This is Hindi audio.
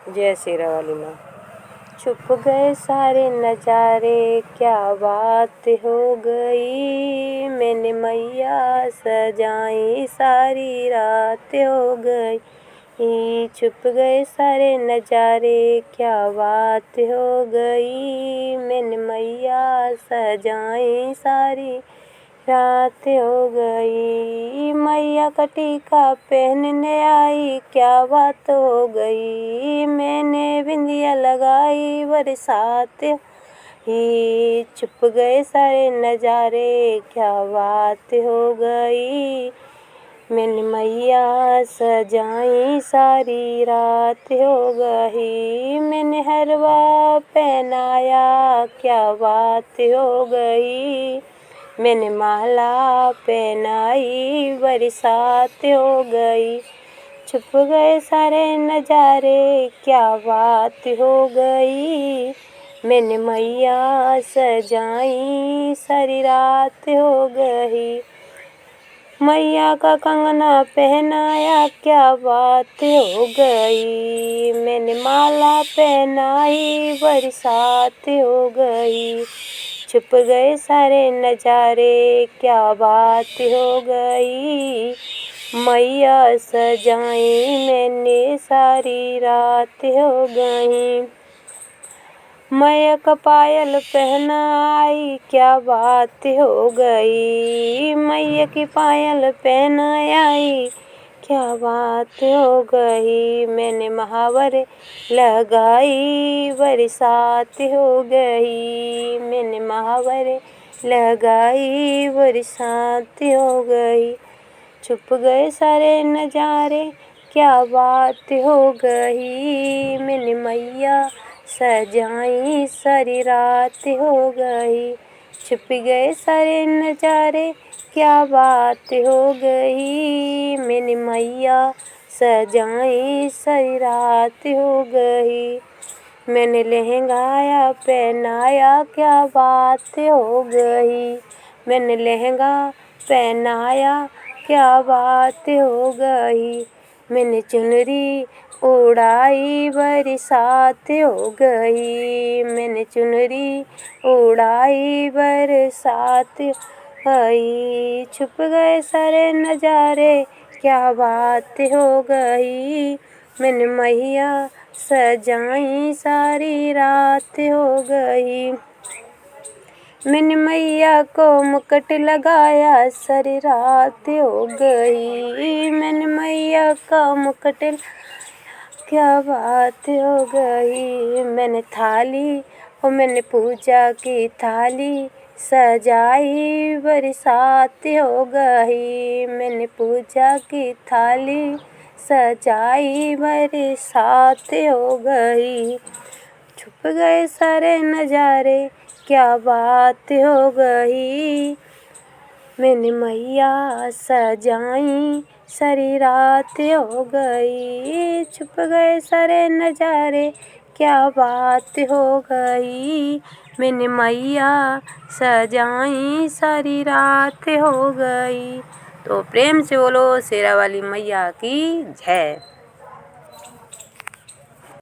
जय शेरा वाली माँ। छुप गए सारे नजारे, क्या बात हो गई, मैंने मैया सजाई सारी रात हो गई। छुप गए सारे नजारे, क्या बात हो गई, मैंने मैया सजाई सारी रात हो गई। मैया का टीका पहनने आई, क्या बात हो गई, मैंने बिंदिया लगाई बरसात ही। छुप गए सारे नजारे, क्या बात हो गई, मैंने मैया सजाई सारी रात हो गई। मैंने हरवा पहनाया, क्या बात हो गई, मैंने माला पहनाई बरसात हो गई। छुप गए सारे नजारे, क्या बात हो गई, मैंने मैया सजाई सारी रात हो गई। मैया का कंगना पहनाया, क्या बात हो गई, मैंने माला पहनाई बरसात हो गई। छुप गए सारे नजारे, क्या बात हो गई, मैया सजाई मैंने सारी रात हो गई। मैया का पायल पहना आई, क्या बात हो गई, मैया की पायल पहना आई, क्या बात हो गई, मैंने महावर लगाई बरसात हो गई, मैंने महावर लगाई बरसात हो गई। छुप गए सारे नजारे, क्या बात हो गई, मैंने मैया सजाई सारी रात हो गई। छुप गए सारे नजारे, क्या बात हो गई, मैंने मैया सजाई सारी रात हो गई। मैंने लहंगाया पहनाया, क्या बात हो गई, मैंने लहंगा पहनाया, क्या बात हो गई। मैंने चुनरी उड़ाई बरसात हो गई, मैंने चुनरी उड़ाई बरसात गई। छुप गए सारे नजारे, क्या बात हो गई, मैंने मैया सजाई सारी रात हो गई। मैंने मैया को मुकुट लगाया, सारी रात हो गई, मैंने मैया का मुकुट, क्या बात हो गई। मैंने थाली मैंने पूजा की थाली सजाई बरसात हो गई, मैंने पूजा की थाली सजाई बरसात हो गई। छुप गए सारे नजारे, क्या बात हो गई, मैंने मैया सजाई सारी रात हो गई। छुप गए सारे नजारे, क्या बात हो गई, मैंने मैया सजाई सारी रात हो गई। तो प्रेम से बोलो शेरा वाली मैया की जय।